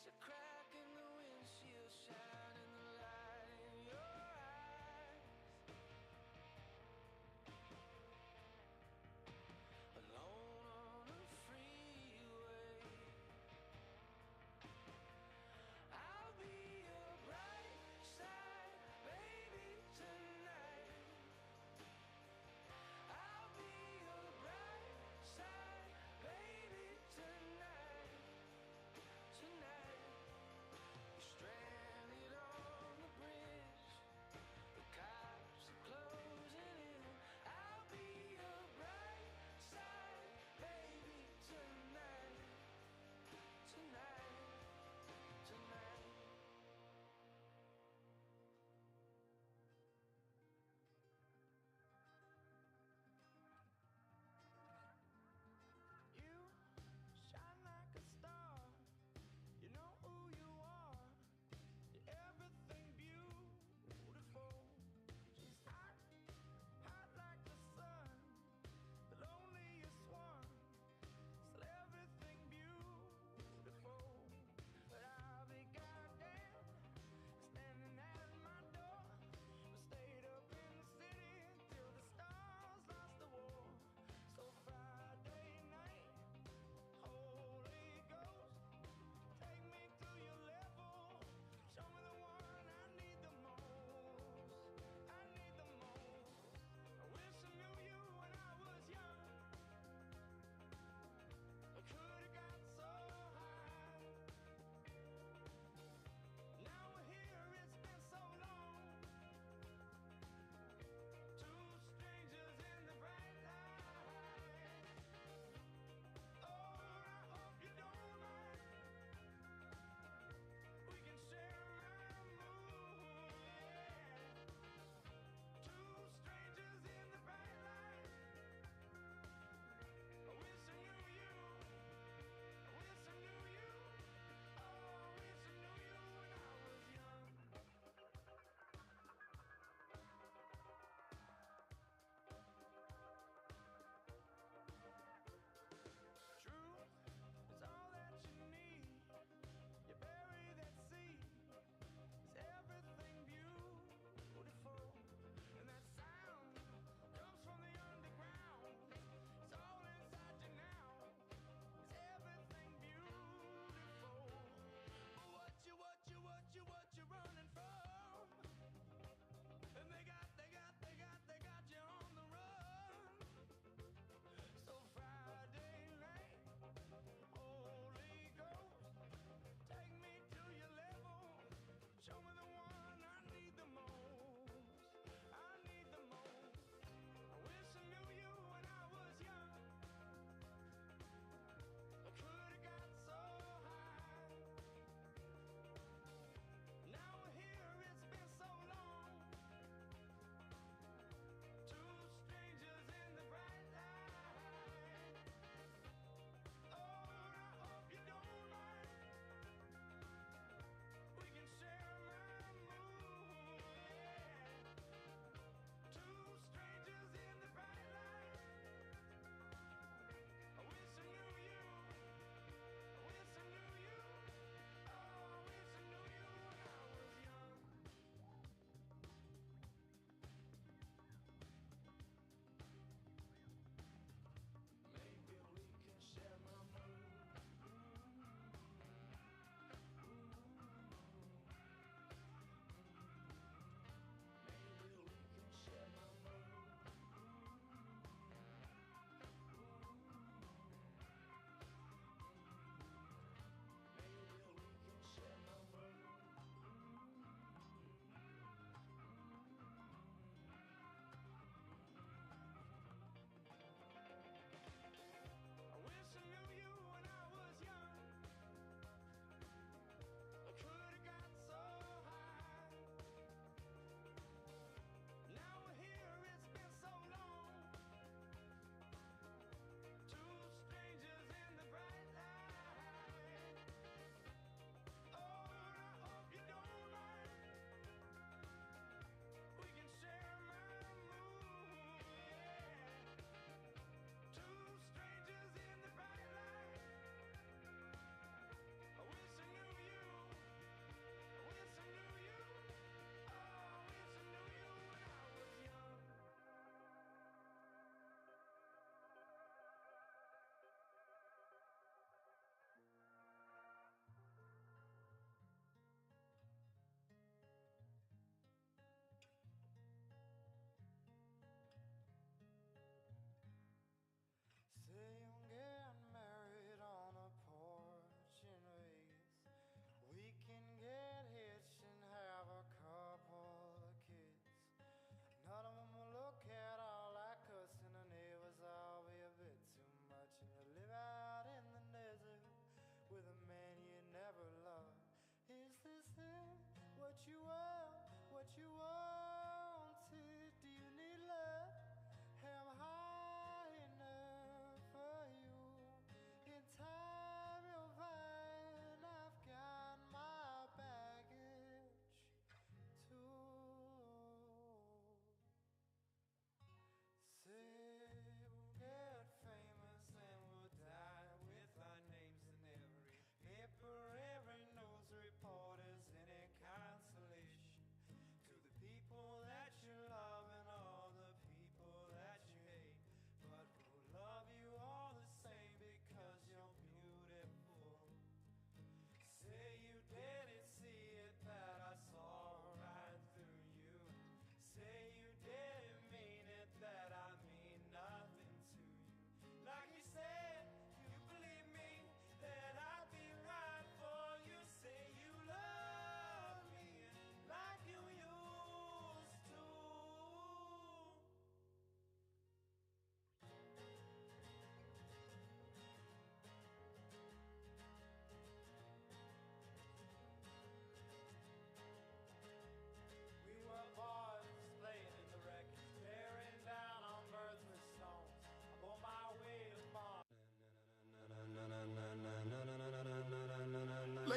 It's a crack in the windshield, shining the light in your eyes. Alone on a freeway, I'll be your bright side, baby, tonight. I'll be your bright side, baby, tonight. Tonight.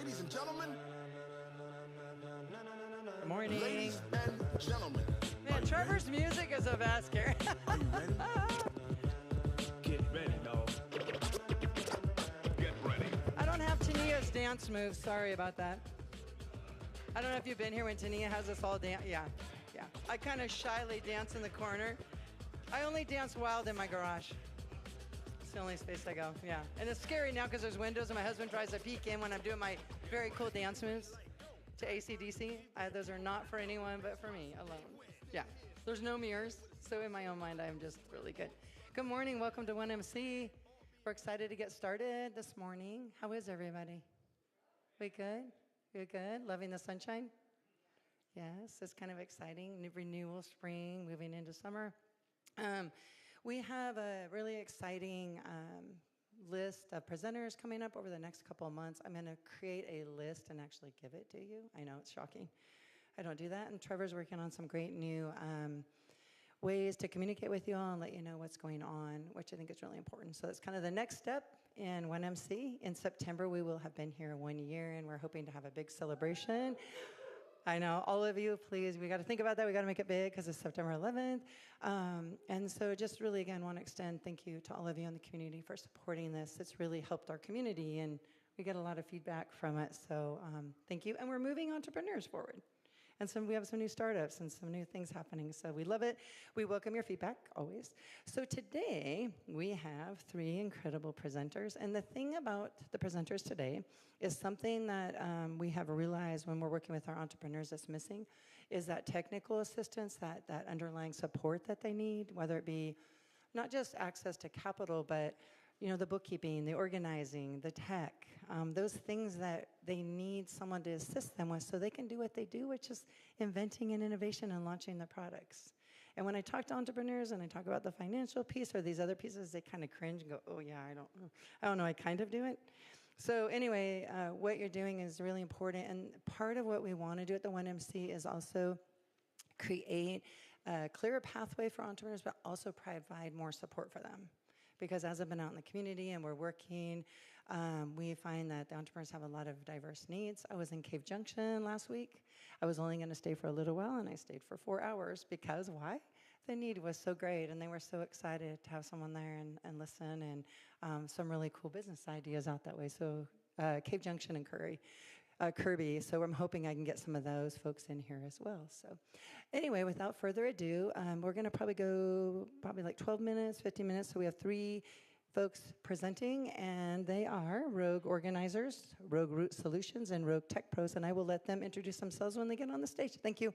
Ladies and gentlemen. Good morning. Ladies and gentlemen. Man, Trevor's music is a vast care. Are you ready? Get ready, dog. Get ready. I don't have Tania's dance moves. Sorry about that. I don't know if you've been here when Tania has us all dance. Yeah. I kind of shyly dance in the corner. I only dance wild in my garage. It's the only space I go. Yeah. And it's scary now because there's windows and my husband tries to peek in when I'm doing my very cool dance moves to AC/DC. Those are not for anyone but for me alone. Yeah. There's no mirrors. So in my own mind, I'm just really good. Good morning. Welcome to 1MC. We're excited to get started this morning. How is everybody? We good? You good? Loving the sunshine? Yes, it's kind of exciting. New renewal, spring, moving into summer. We have a really exciting list of presenters coming up over the next couple of months. I'm going to create a list and actually give it to you. I know it's shocking. I don't do that. And Trevor's working on some great new ways to communicate with you all and let you know what's going on, which I think is really important. So that's kind of the next step in 1MC. In September, we will have been here 1 year, and we're hoping to have a big celebration. I know, all of you, please, we got to think about that. We got to make it big because it's September 11th. And so just really, again, want to extend thank you to all of you in the community for supporting this. It's really helped our community, and we get a lot of feedback from it. So thank you. And we're moving entrepreneurs forward. And we have some new startups and some new things happening. So we love it. We welcome your feedback, always. So today, we have 3 incredible presenters. And the thing about the presenters today is something that we have realized when we're working with our entrepreneurs that's missing, is that technical assistance, that underlying support that they need, whether it be not just access to capital, but the bookkeeping, the organizing, the tech, those things that they need someone to assist them with so they can do what they do, which is inventing and innovation and launching their products. And when I talk to entrepreneurs and I talk about the financial piece or these other pieces, they kind of cringe and go, oh yeah, I don't know, I kind of do it. So anyway, what you're doing is really important. And part of what we want to do at the 1MC is also create a clearer pathway for entrepreneurs, but also provide more support for them. Because as I've been out in the community and we're working, we find that the entrepreneurs have a lot of diverse needs. I was in Cave Junction last week. I was only going to stay for a little while, and I stayed for 4 hours because why? The need was so great, and they were so excited to have someone there and listen, and some really cool business ideas out that way. So Cave Junction and Kirby. So I'm hoping I can get some of those folks in here as well. So anyway, without further ado, we're going to probably go like 12 minutes, 15 minutes. So we have 3 folks presenting, and they are Rogue Organizers, Rogue Root Solutions, and Rogue Tech Pros. And I will let them introduce themselves when they get on the stage. Thank you.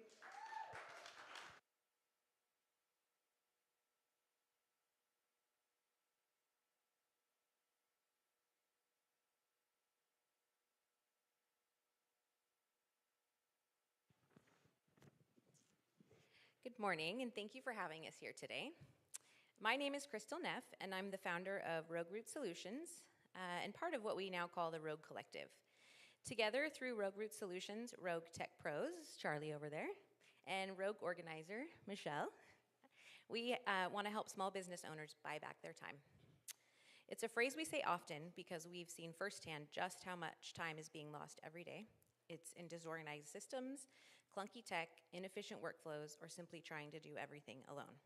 Good morning, and thank you for having us here today. My name is Kristal, and I'm the founder of Rogue Root Solutions, and part of what we now call the Rogue Collective. Together, through Rogue Root Solutions, Rogue Tech Pros, Charlie over there, and Rogue Organizer, Michelle, we want to help small business owners buy back their time. It's a phrase we say often because we've seen firsthand just how much time is being lost every day. It's in disorganized systems, clunky tech, inefficient workflows, or simply trying to do everything alone.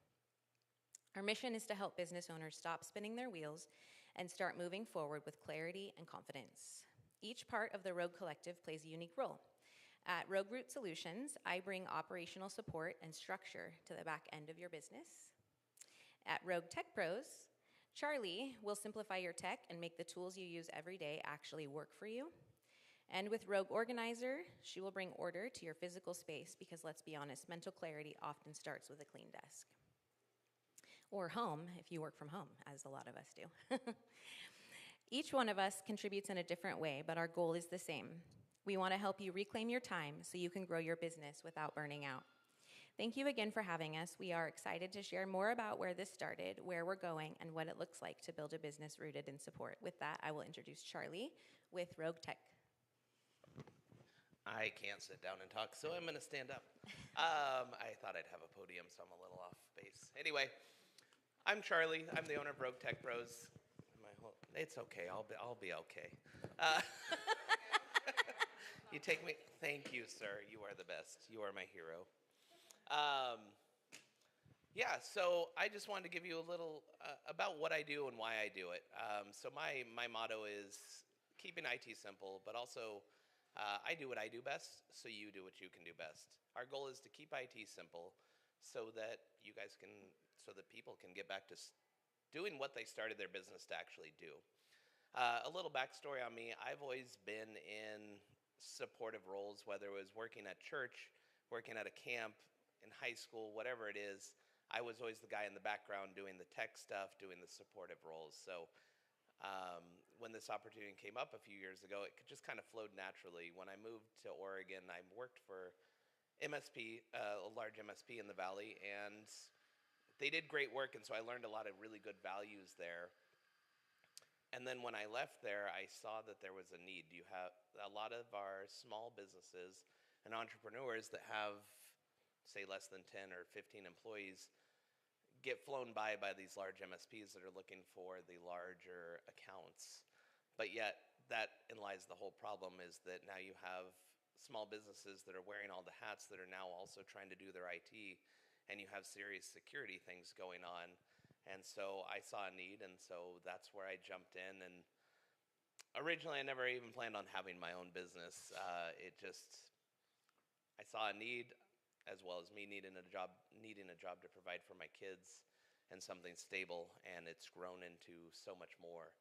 Our mission is to help business owners stop spinning their wheels and start moving forward with clarity and confidence. Each part of the Rogue Collective plays a unique role. At Rogue Root Solutions, I bring operational support and structure to the back end of your business. At Rogue Tech Pros, Charlie will simplify your tech and make the tools you use every day actually work for you. And with Rogue Organizer, she will bring order to your physical space because, let's be honest, mental clarity often starts with a clean desk. Or home, if you work from home, as a lot of us do. Each one of us contributes in a different way, but our goal is the same. We want to help you reclaim your time so you can grow your business without burning out. Thank you again for having us. We are excited to share more about where this started, where we're going, and what it looks like to build a business rooted in support. With that, I will introduce Charlie with Rogue Tech. I can't sit down and talk, so I'm going to stand up. I thought I'd have a podium, so I'm a little off base. Anyway, I'm Charlie. I'm the owner of Rogue Tech Pros. It's okay. I'll be okay. You take me. Thank you, sir. You are the best. You are my hero. Um, yeah, so I just wanted to give you a little about what I do and why I do it. So my motto is keeping IT simple, but also I do what I do best, so you do what you can do best. Our goal is to keep IT simple, so that so that people can get back to doing what they started their business to actually do. A little backstory on me: I've always been in supportive roles, whether it was working at church, working at a camp, in high school, whatever it is. I was always the guy in the background doing the tech stuff, doing the supportive roles. So when this opportunity came up a few years ago, it just kind of flowed naturally. When I moved to Oregon, I worked for MSP, a large MSP in the Valley, and they did great work, and so I learned a lot of really good values there. And then when I left there, I saw that there was a need. You have a lot of our small businesses and entrepreneurs that have, say, less than 10 or 15 employees get flown by these large MSPs that are looking for the larger accounts. But yet, that in lies the whole problem, is that now you have small businesses that are wearing all the hats that are now also trying to do their IT, and you have serious security things going on. And so I saw a need, and so that's where I jumped in. And originally, I never even planned on having my own business. I saw a need, as well as me needing a job to provide for my kids, and something stable, and it's grown into so much more.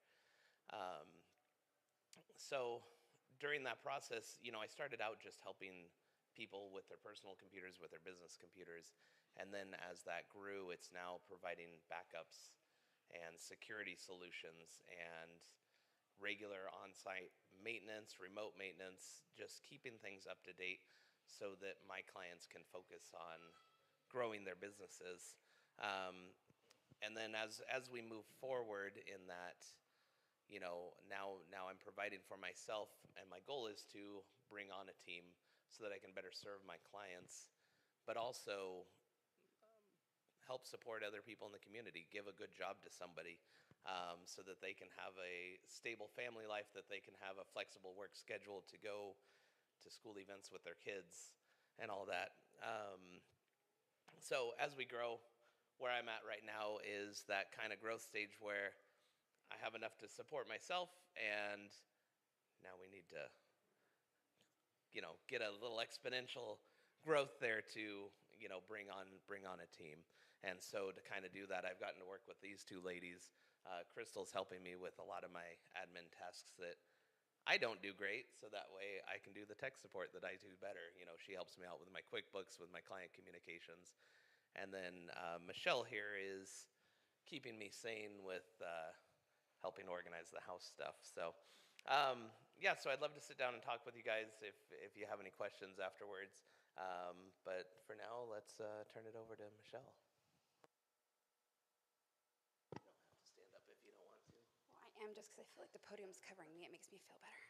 So during that process, I started out just helping people with their personal computers, with their business computers. And then as that grew, it's now providing backups and security solutions and regular on-site maintenance, remote maintenance, just keeping things up to date so that my clients can focus on growing their businesses. And then as we move forward in that, now I'm providing for myself, and my goal is to bring on a team so that I can better serve my clients, but also help support other people in the community, give a good job to somebody, so that they can have a stable family life, that they can have a flexible work schedule to go to school events with their kids and all that. So as we grow, where I'm at right now is that kind of growth stage where I have enough to support myself, and now we need to get a little exponential growth there to bring on a team. And so to kind of do that, I've gotten to work with these two ladies. Kristal's helping me with a lot of my admin tasks that I don't do great, so that way I can do the tech support that I do better. She helps me out with my QuickBooks, with my client communications. And then Michelle here is keeping me sane with helping organize the house stuff. So so I'd love to sit down and talk with you guys if you have any questions afterwards. But for now, let's turn it over to Michelle. You don't have to stand up if you don't want to. Well, I am, just because I feel like the podium's covering me. It makes me feel better.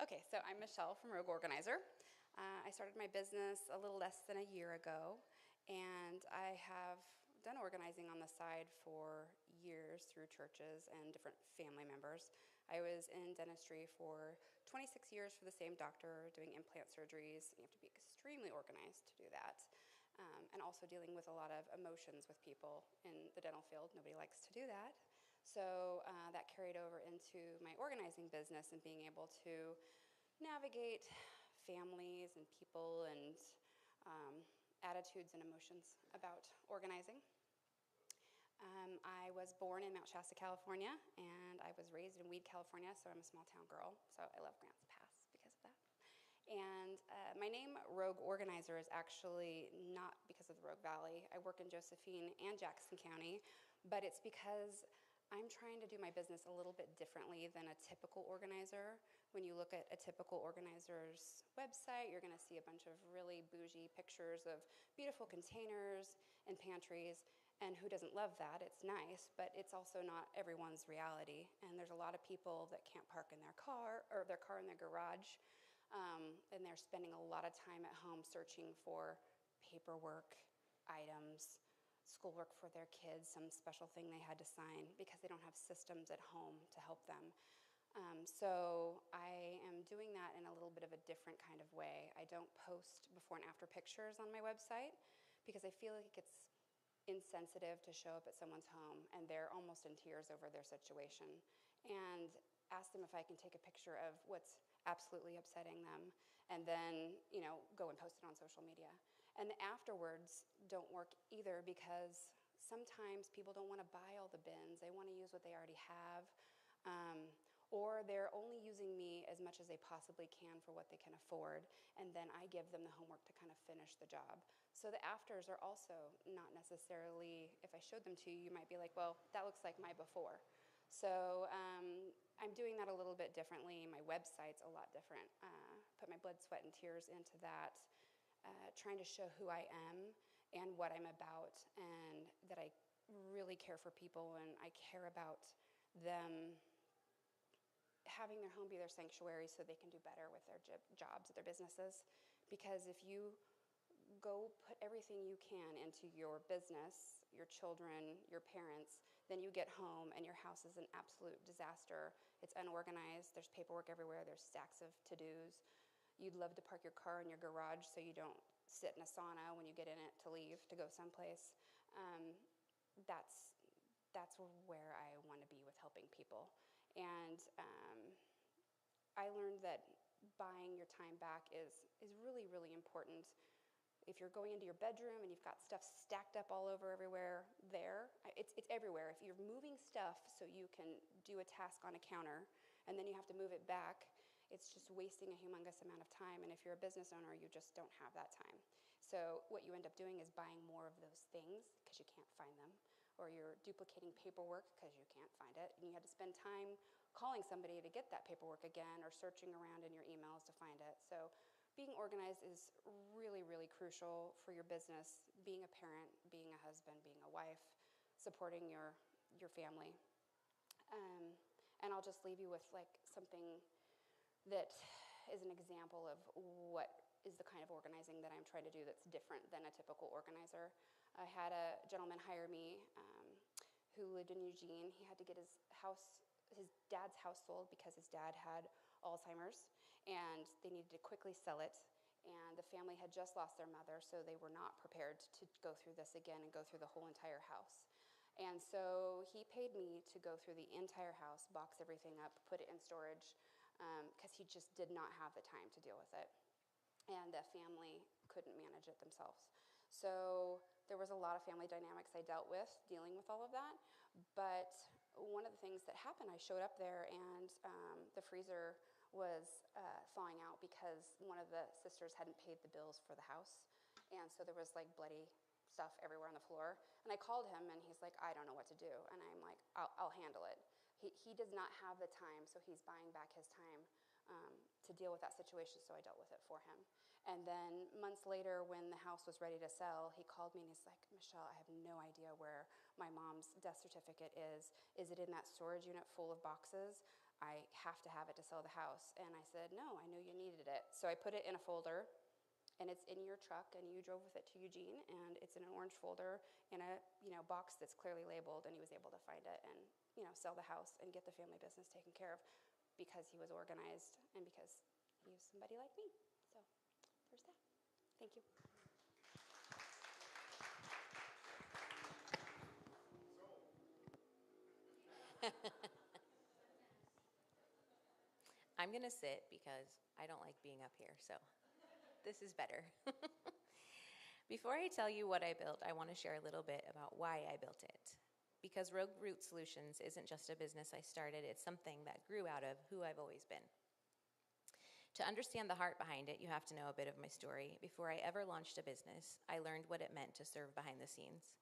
Okay, so I'm Michelle from Rogue Organizer. I started my business a little less than a year ago, and I have done organizing on the side for years through churches and different family members. I was in dentistry for 26 years for the same doctor, doing implant surgeries. You have to be extremely organized to do that. And also dealing with a lot of emotions with people in the dental field. Nobody likes to do that. So that carried over into my organizing business and being able to navigate families and people and attitudes and emotions about organizing. I was born in Mount Shasta, California, and I was raised in Weed, California, so I'm a small town girl. So I love Grants Pass because of that. And my name, Rogue Organizer, is actually not because of the Rogue Valley. I work in Josephine and Jackson County, but it's because I'm trying to do my business a little bit differently than a typical organizer. When you look at a typical organizer's website, you're going to see a bunch of really bougie pictures of beautiful containers and pantries. And who doesn't love that? It's nice, but it's also not everyone's reality. And there's a lot of people that can't park in their car or their car in their garage. And they're spending a lot of time at home searching for paperwork, items, schoolwork for their kids, some special thing they had to sign because they don't have systems at home to help them. So I am doing that in a little bit of a different kind of way. I don't post before and after pictures on my website because I feel like it's insensitive to show up at someone's home and they're almost in tears over their situation, and ask them if I can take a picture of what's absolutely upsetting them, and then, go and post it on social media. And the afterwards don't work either because sometimes people don't want to buy all the bins. They want to use what they already have. Or they're only using me as much as they possibly can for what they can afford, and then I give them the homework to kind of finish the job. So the afters are also not necessarily, if I showed them to you, you might be like, well, that looks like my before. So I'm doing that a little bit differently. My website's a lot different. Put my blood, sweat, and tears into that, trying to show who I am and what I'm about, and that I really care for people, and I care about them having their home be their sanctuary so they can do better with their jobs, their businesses. Because if you go put everything you can into your business, your children, your parents, then you get home and your house is an absolute disaster. It's unorganized, there's paperwork everywhere, there's stacks of to-dos. You'd love to park your car in your garage so you don't sit in a sauna when you get in it to leave to go someplace. That's where I want to be with helping people. And I learned that buying your time back is really, really important. If you're going into your bedroom and you've got stuff stacked up all over everywhere it's everywhere. If you're moving stuff so you can do a task on a counter and then you have to move it back, it's just wasting a humongous amount of time. And if you're a business owner, you just don't have that time. So what you end up doing is buying more of those things because you can't find them, or you're duplicating paperwork because you can't find it, and you had to spend time calling somebody to get that paperwork again, or searching around in your emails to find it. So being organized is really, really crucial for your business, being a parent, being a husband, being a wife, supporting your family. And I'll just leave you with something that is an example of what is the kind of organizing that I'm trying to do that's different than a typical organizer. I had a gentleman hire me who lived in Eugene. He had to get his dad's house sold because his dad had Alzheimer's, and they needed to quickly sell it. And the family had just lost their mother, so they were not prepared to go through this again and go through the whole entire house. And so he paid me to go through the entire house, box everything up, put it in storage, because he just did not have the time to deal with it. And the family couldn't manage it themselves. So there was a lot of family dynamics I dealt with dealing with all of that. But one of the things that happened, I showed up there and the freezer was thawing out because one of the sisters hadn't paid the bills for the house. And so there was bloody stuff everywhere on the floor. And I called him and he's like, I don't know what to do. And I'm like, I'll handle it. He does not have the time, so he's buying back his time to deal with that situation, so I dealt with it for him. And then months later, when the house was ready to sell, he called me and he's like, Michelle, I have no idea where my mom's death certificate is. Is it in that storage unit full of boxes? I have to have it to sell the house. And I said, no, I knew you needed it. So I put it in a folder, and it's in your truck, and you drove with it to Eugene, and it's in an orange folder in a box that's clearly labeled, and he was able to find it and sell the house and get the family business taken care of because he was organized and because he was somebody like me. So there's that. Thank you. I'm going to sit because I don't like being up here, so this is better. Before I tell you what I built, I want to share a little bit about why I built it. Because Rogue Root Solutions isn't just a business I started, it's something that grew out of who I've always been. To understand the heart behind it, you have to know a bit of my story. Before I ever launched a business, I learned what it meant to serve behind the scenes.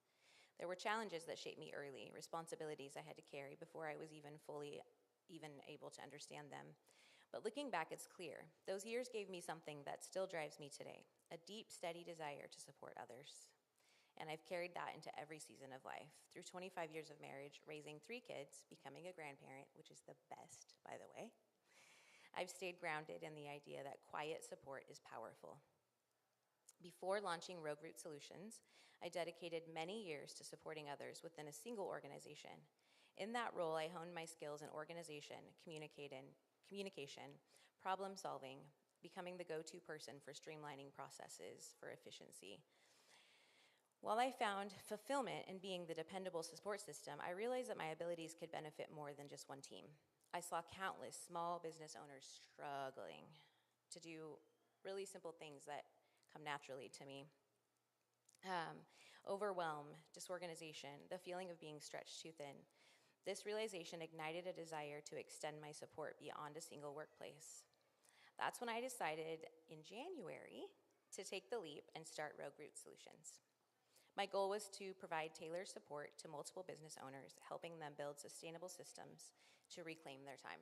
There were challenges that shaped me early, responsibilities I had to carry before I was even able to understand them. But looking back, it's clear. Those years gave me something that still drives me today, a deep, steady desire to support others. And I've carried that into every season of life. Through 25 years of marriage, raising 3 kids, becoming a grandparent, which is the best, by the way, I've stayed grounded in the idea that quiet support is powerful. Before launching Rogue Root Solutions, I dedicated many years to supporting others within a single organization. In that role, I honed my skills in organization, communication, problem solving, becoming the go-to person for streamlining processes for efficiency. While I found fulfillment in being the dependable support system, I realized that my abilities could benefit more than just one team. I saw countless small business owners struggling to do really simple things that come naturally to me. Overwhelm, disorganization, the feeling of being stretched too thin. This realization ignited a desire to extend my support beyond a single workplace. That's when I decided in January to take the leap and start Rogue Root Solutions. My goal was to provide tailored support to multiple business owners, helping them build sustainable systems to reclaim their time.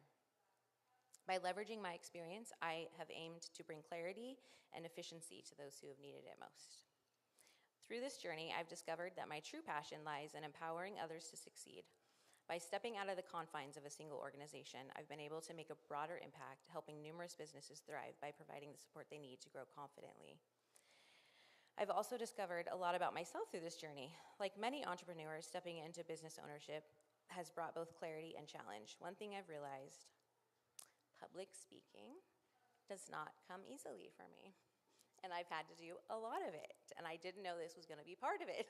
By leveraging my experience, I have aimed to bring clarity and efficiency to those who have needed it most. Through this journey, I've discovered that my true passion lies in empowering others to succeed. By stepping out of the confines of a single organization, I've been able to make a broader impact, helping numerous businesses thrive by providing the support they need to grow confidently. I've also discovered a lot about myself through this journey. Like many entrepreneurs, stepping into business ownership has brought both clarity and challenge. One thing I've realized, public speaking does not come easily for me. And I've had to do a lot of it, and I didn't know this was going to be part of it.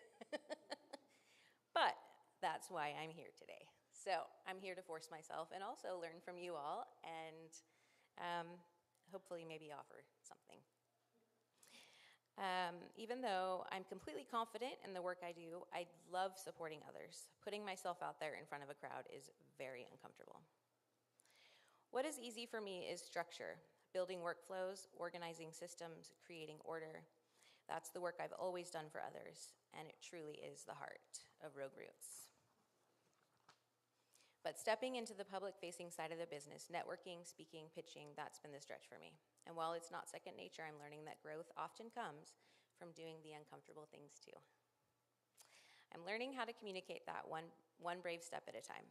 But that's why I'm here today. So I'm here to force myself and also learn from you all and hopefully maybe offer something. Even though I'm completely confident in the work I do, I love supporting others. Putting myself out there in front of a crowd is very uncomfortable. What is easy for me is structure, building workflows, organizing systems, creating order. That's the work I've always done for others, and it truly is the heart of Rogue Roots. But stepping into the public-facing side of the business, networking, speaking, pitching, that's been the stretch for me. And while it's not second nature, I'm learning that growth often comes from doing the uncomfortable things too. I'm learning how to communicate that one brave step at a time.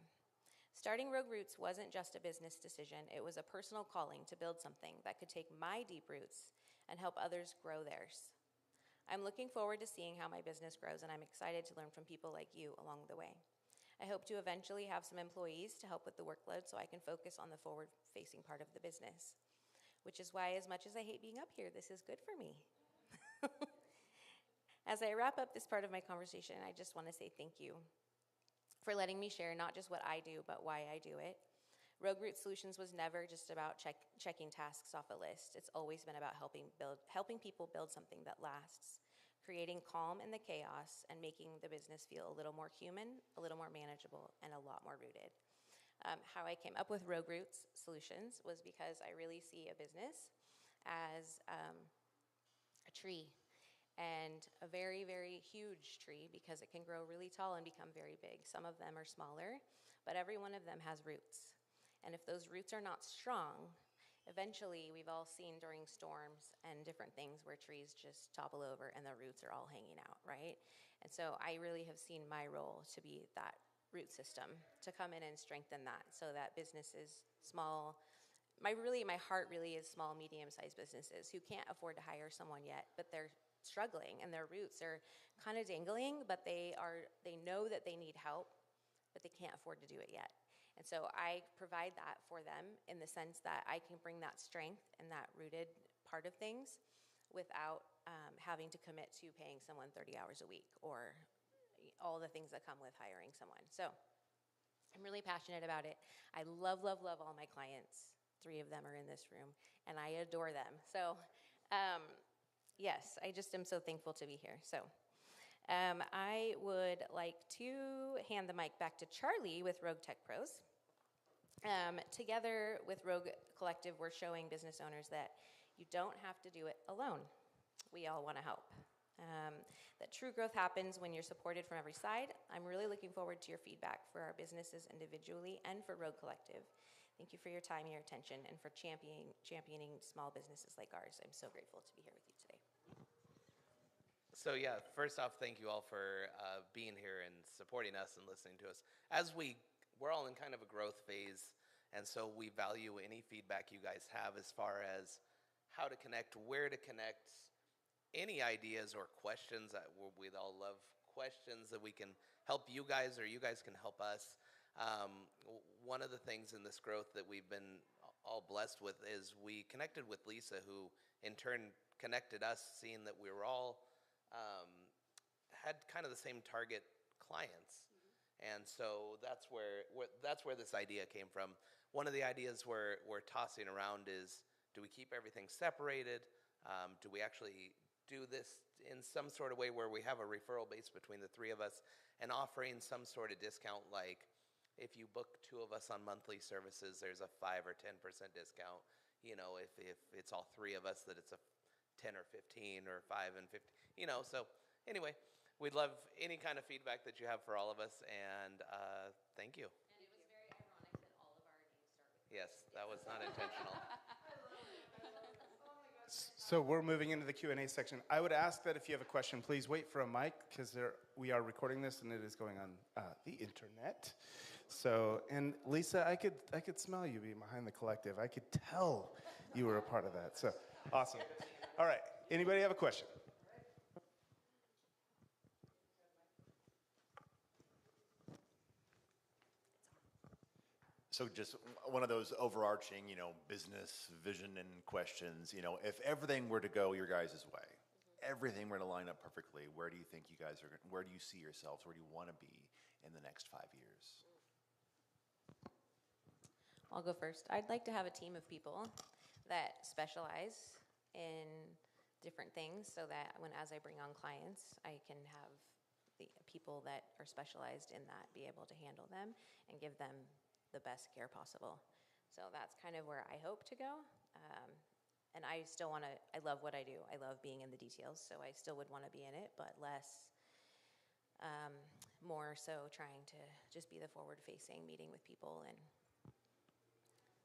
Starting Rogue Roots wasn't just a business decision, it was a personal calling to build something that could take my deep roots and help others grow theirs. I'm looking forward to seeing how my business grows, and I'm excited to learn from people like you along the way. I hope to eventually have some employees to help with the workload so I can focus on the forward-facing part of the business, which is why, as much as I hate being up here, this is good for me. As I wrap up this part of my conversation, I just want to say thank you for letting me share not just what I do, but why I do it. Rogue Root Solutions was never just about checking tasks off a list. It's always been about helping people build something that lasts, creating calm in the chaos, and making the business feel a little more human, a little more manageable, and a lot more rooted. How I came up with Rogue Roots Solutions was because I really see a business as a tree, and a very, very huge tree because it can grow really tall and become very big. Some of them are smaller, but every one of them has roots. And if those roots are not strong, eventually we've all seen during storms and different things where trees just topple over and the roots are all hanging out, right? And so I really have seen my role to be that root system, to come in and strengthen that so that businesses, small, my heart really is small, medium-sized businesses who can't afford to hire someone yet, but they're struggling and their roots are kind of dangling, but they know that they need help, but they can't afford to do it yet. And so I provide that for them in the sense that I can bring that strength and that rooted part of things without having to commit to paying someone 30 hours a week or all the things that come with hiring someone. So I'm really passionate about it. I love, love, love all my clients. 3 of them are in this room, and I adore them. So yes, I just am so thankful to be here. So I would like to hand the mic back to Charlie with Rogue Tech Pros. Together with Rogue Collective, we're showing business owners that you don't have to do it alone. We all want to help. That true growth happens when you're supported from every side. I'm really looking forward to your feedback for our businesses individually and for Rogue Collective. Thank you for your time and your attention and for championing small businesses like ours. I'm so grateful to be here with you today. So yeah, first off, thank you all for being here and supporting us and listening to us. As we're all in kind of a growth phase, and so we value any feedback you guys have as far as how to connect, where to connect, any ideas or questions. We'd all love questions that we can help you guys or you guys can help us. One of the things in this growth that we've been all blessed with is we connected with Lisa, who in turn connected us, seeing that we were all had kind of the same target clients. And so that's where this idea came from. One of the ideas we're tossing around is, do we keep everything separated? Do we actually do this in some sort of way where we have a referral base between the three of us and offering some sort of discount, like if you book two of us on monthly services, there's a 5 or 10% discount. You know, if it's all three of us, that it's a 10 or 15 or 5 and 50. You know, so anyway, we'd love any kind of feedback that you have for all of us, and thank you. And it was very ironic that all of our names start with. Yes, that was not intentional. So we're moving into the Q&A section. I would ask that if you have a question, please wait for a mic, because we are recording this and it is going on the internet. So, and Lisa, I could smell you being behind the collective. I could tell you were a part of that. So, awesome. All right. Anybody have a question? So just one of those overarching, business vision and questions, if everything were to go your guys' way, everything were to line up perfectly, where do you think you guys are, where do you see yourselves, where do you want to be in the next 5 years? I'll go first. I'd like to have a team of people that specialize in different things so that as I bring on clients, I can have the people that are specialized in that be able to handle them and give them the best care possible. So that's kind of where I hope to go. And I still want to, I love what I do. I love being in the details, so I still would want to be in it, but more so trying to just be the forward-facing, meeting with people, and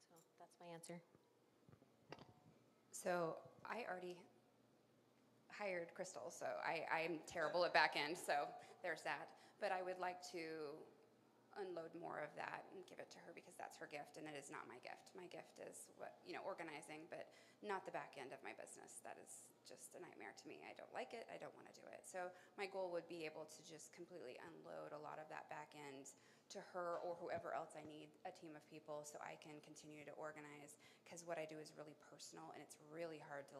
so that's my answer. So I already hired Kristal, so I'm terrible at back end, so there's that. But I would like to unload more of that and give it to her because that's her gift and it is not my gift. My gift is organizing, but not the back end of my business. That is just a nightmare to me. I don't like it. I don't want to do it. So my goal would be able to just completely unload a lot of that back end to her or whoever else I need, a team of people, so I can continue to organize, because what I do is really personal and it's really hard to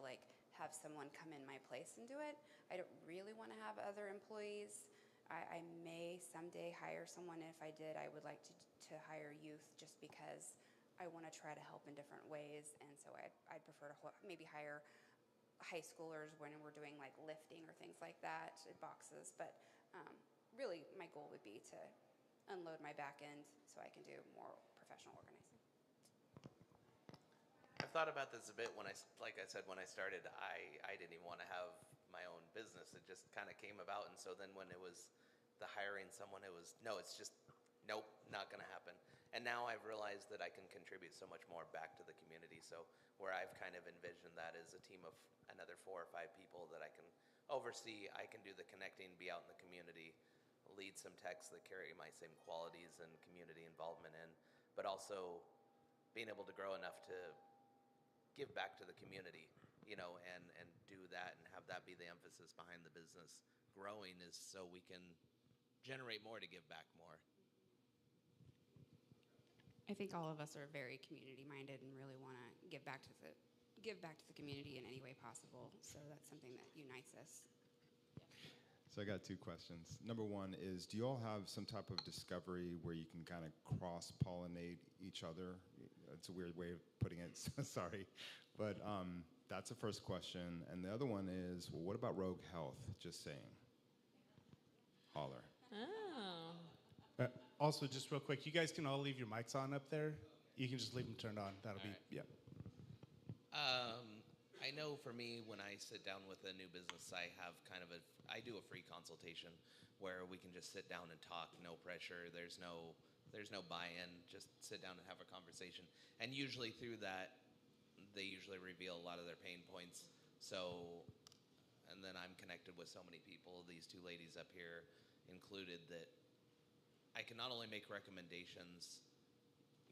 have someone come in my place and do it. I don't really want to have other employees. I may someday hire someone. If I did, I would like to hire youth just because I want to try to help in different ways. And so I'd prefer to maybe hire high schoolers when we're doing lifting or things like that, boxes. But really my goal would be to unload my back end so I can do more professional organizing. I've thought about this a bit like I said, when I started, I didn't even want to have my own business. It just kind of came about. And so then when it was the hiring someone, it was, no, it's just, nope, not going to happen. And now I've realized that I can contribute so much more back to the community. So where I've kind of envisioned that is a team of another 4 or 5 people that I can oversee. I can do the connecting, be out in the community, lead some techs that carry my same qualities and community involvement in, but also being able to grow enough to give back to the community, and do that and have that be the emphasis behind the business. Growing is so we can generate more to give back more. I think all of us are very community minded and really want to give back to the community in any way possible. So that's something that unites us. So I got 2 questions. Number one is, do you all have some type of discovery where you can kind of cross-pollinate each other? It's a weird way of putting it, sorry. But that's the first question. And the other one is, well, what about Rogue Health? Just saying. Holler. Oh. Also, just real quick, you guys can all leave your mics on up there. You can just leave them turned on. That'll be, right. yeah. I know for me, when I sit down with a new business, I do a free consultation where we can just sit down and talk, no pressure. There's no buy-in. Just sit down and have a conversation. And usually through that, they usually reveal a lot of their pain points. So, and then I'm connected with so many people, these 2 ladies up here included, that I can not only make recommendations.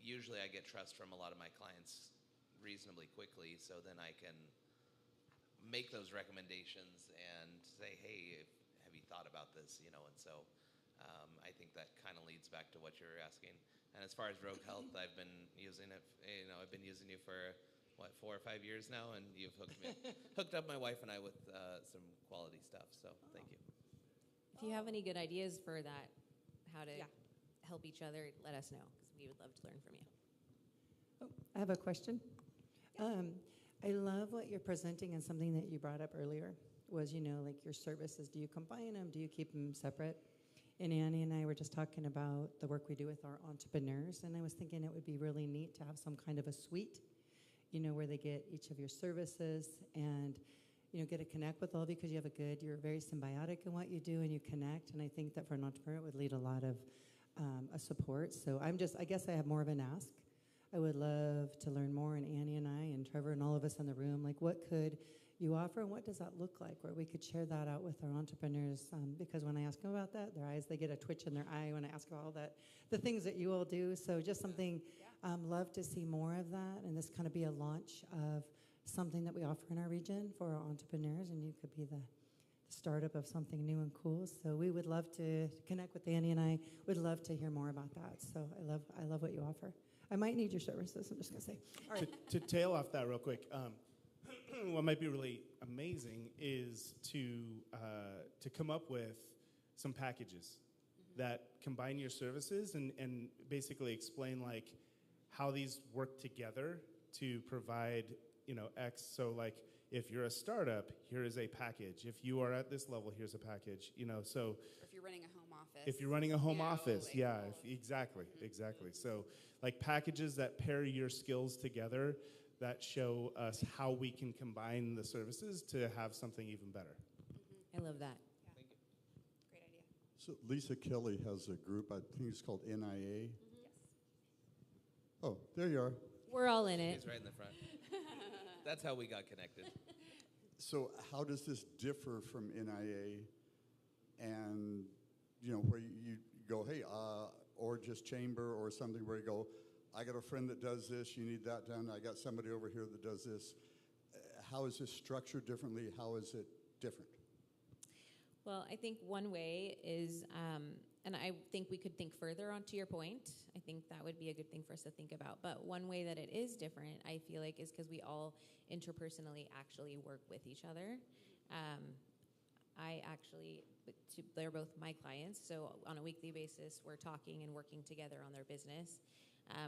Usually I get trust from a lot of my clients reasonably quickly, so then I can make those recommendations and say, hey, have you thought about this? And so I think that kind of leads back to what you're asking. And as far as Rogue Health, I've been using it. I've been using you for 4 or 5 years now, and you've hooked up my wife and I with some quality stuff. So thank you. If you have any good ideas for that, how to help each other, let us know, because we would love to learn from you. Oh, I have a question. I love what you're presenting, and something that you brought up earlier was, like your services. Do you combine them? Do you keep them separate? And Annie and I were just talking about the work we do with our entrepreneurs, and I was thinking it would be really neat to have some kind of a suite, where they get each of your services and, get to connect with all of you, because you're very symbiotic in what you do, and you connect. And I think that for an entrepreneur, it would lead a lot of a support. So I guess I have more of an ask. I would love to learn more, and Annie and I and Trevor and all of us in the room, like, what could you offer, and what does that look like, where we could share that out with our entrepreneurs? Because when I ask them about that, they get a twitch in their eye when I ask about all that, the things that you all do. So just something, love to see more of that, and this kind of be a launch of something that we offer in our region for our entrepreneurs, and you could be the startup of something new and cool. So we would love to connect with Annie, and I would love to hear more about that. So I love what you offer. I might need your services, I'm just going to say. All right. To tail off that real quick, what might be really amazing is to come up with some packages that combine your services and basically explain like how these work together to provide X. So like if you're a startup, here is a package. If you are at this level, here's a package. So Or if you're running a home office. if you're running a home office, like exactly. So like packages that pair your skills together, that show us how we can combine the services to have something even better. I love that. Yeah. Thank you. Great idea. So Lisa Kelly has a group, I think it's called NIA. Yes. Oh, there you are. We're all in it. He's right in the front. That's how we got connected. So how does this differ from NIA and, where you go, hey, or just chamber or something where you go, I got a friend that does this, you need that done, I got somebody over here that does this. How is this structured differently? How is it different? Well, I think one way is, and I think we could think further onto your point. I think that would be a good thing for us to think about. But one way that it is different, I feel like, is because we all interpersonally actually work with each other. They're both my clients, so on a weekly basis, we're talking and working together on their business.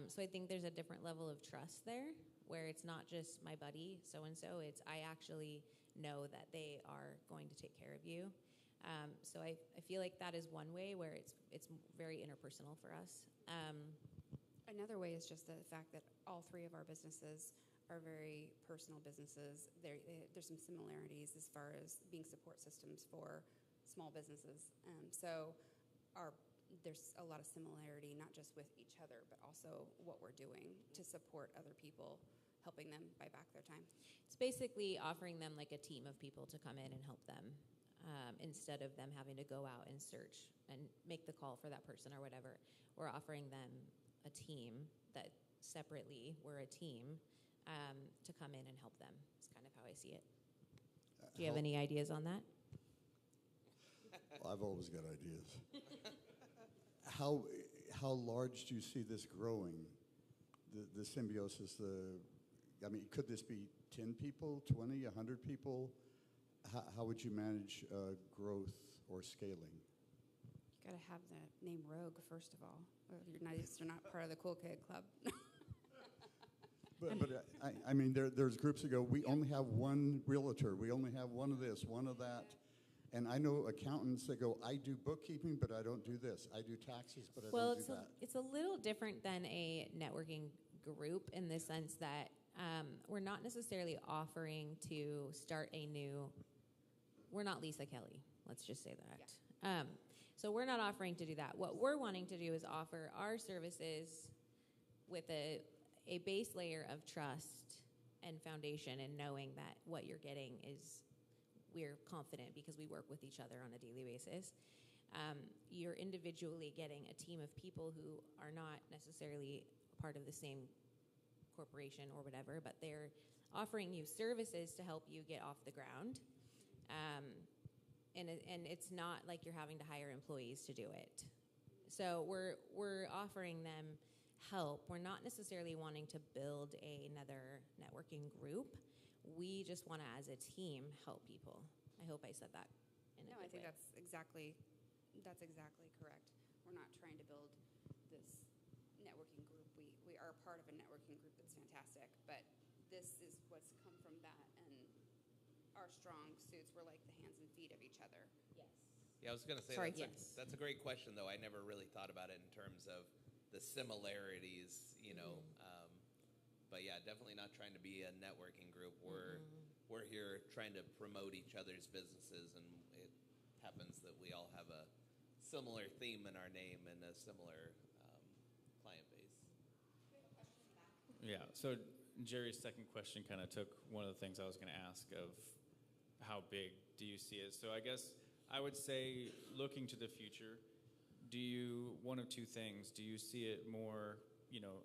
So I think there's a different level of trust there, where it's not just my buddy so-and-so, it's I actually know that they are going to take care of you. So I feel like that is one way where it's very interpersonal for us. Another way is just the fact that all three of our businesses are very personal businesses. There's some similarities as far as being support systems for small businesses. So there's a lot of similarity, not just with each other, but also what we're doing to support other people, helping them buy back their time. It's basically offering them like a team of people to come in and help them, instead of them having to go out and search and make the call for that person or whatever. We're offering them a team that separately, we're a team, to come in and help them. It's kind of how I see it. Do you have any ideas on that? I've always got ideas. How large do you see this growing? The symbiosis, could this be 10 people, 20, 100 people? How would you manage growth or scaling? You got to have the name Rogue, first of all. You're not part of the Cool Kid Club. But there's groups that go, we only have one realtor, we only have one of this, one of that. And I know accountants that go, I do bookkeeping, but I don't do this. I do taxes, but I don't do that. It's a little different than a networking group in the sense that we're not necessarily offering to start we're not Lisa Kelly, let's just say that. Yeah. So we're not offering to do that. What we're wanting to do is offer our services with a base layer of trust and foundation, and knowing that what you're getting is, we're confident because we work with each other on a daily basis. You're individually getting a team of people who are not necessarily part of the same corporation or whatever, but they're offering you services to help you get off the ground. and it's not like you're having to hire employees to do it. So we're offering them help. We're not necessarily wanting to build another networking group. We just want to, as a team, help people. I hope I said that in a No, I good think way. that's exactly correct. We're not trying to build this networking group. We are part of a networking group that's fantastic, but this is what's come from that, and our strong suits were like the hands and feet of each other. Yes. Yeah, I was going to say Sorry. that's a great question, though. I never really thought about it in terms of the similarities, But yeah, definitely not trying to be a networking group. We're here trying to promote each other's businesses, and it happens that we all have a similar theme in our name and a similar client base. Yeah, so Jerry's second question kind of took one of the things I was going to ask of how big do you see it. So I guess I would say, looking to the future, one of two things, do you see it more,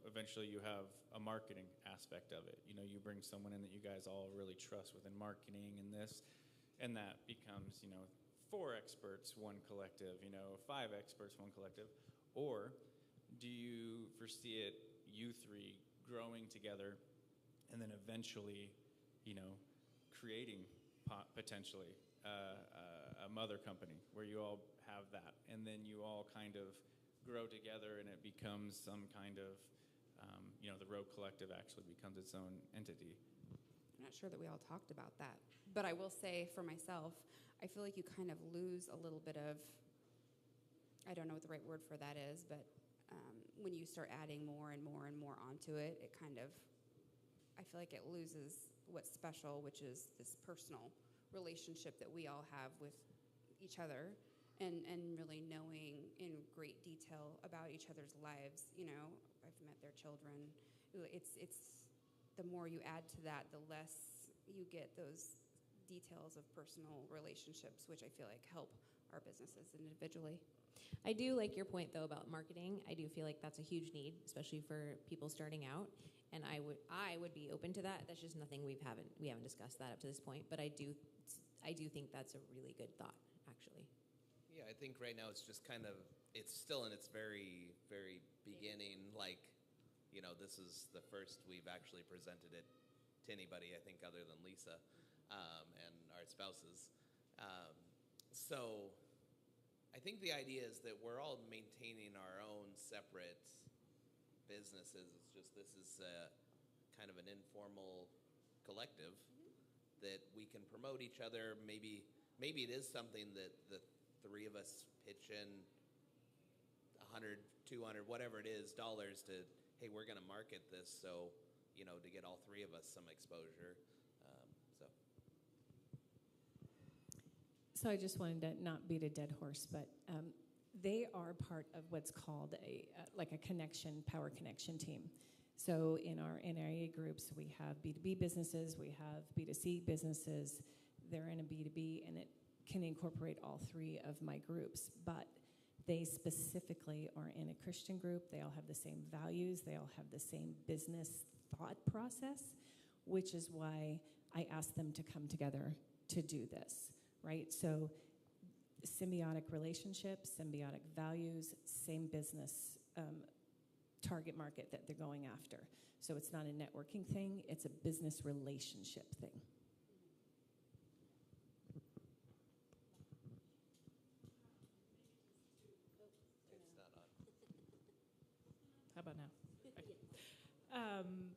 eventually you have a marketing aspect of it. You bring someone in that you guys all really trust within marketing and this, and that becomes, 4 experts, one collective, 5 experts, one collective. Or do you foresee it, you 3, growing together and then eventually, creating potentially a mother company where you all have that, and then you all kind of grow together and it becomes some kind of, the Rogue Collective actually becomes its own entity. I'm not sure that we all talked about that, but I will say for myself, I feel like you kind of lose a little bit of, I don't know what the right word for that is, but when you start adding more and more and more onto it, it kind of, I feel like it loses what's special, which is this personal relationship that we all have with each other, and really knowing in great detail about each other's lives. I've met their children. It's the more you add to that, the less you get those details of personal relationships, which I feel like help our businesses individually. I do like your point, though, about marketing. I do feel like that's a huge need, especially for people starting out. And I would be open to that. That's just nothing we haven't discussed that up to this point. But I do think that's a really good thought, actually. Yeah, I think right now it's just it's still in its very, very beginning. This is the first we've actually presented it to anybody, I think, other than Lisa and our spouses. So I think the idea is that we're all maintaining our own separate businesses. It's just this is kind of an informal collective that we can promote each other. Maybe it is something that the 3 of us pitch in $100, $200, whatever it is, dollars to, hey, we're going to market this, so to get all 3 of us some exposure. So I just wanted to not beat a dead horse, but they are part of what's called a power connection team. So in our NIA groups, we have B2B businesses, we have B2C businesses. They're in a B2B, and it can incorporate all 3 of my groups. But they specifically are in a Christian group. They all have the same values. They all have the same business thought process, which is why I asked them to come together to do this, right? So symbiotic relationships, symbiotic values, same business target market that they're going after. So it's not a networking thing, it's a business relationship thing. It's not on. How about now?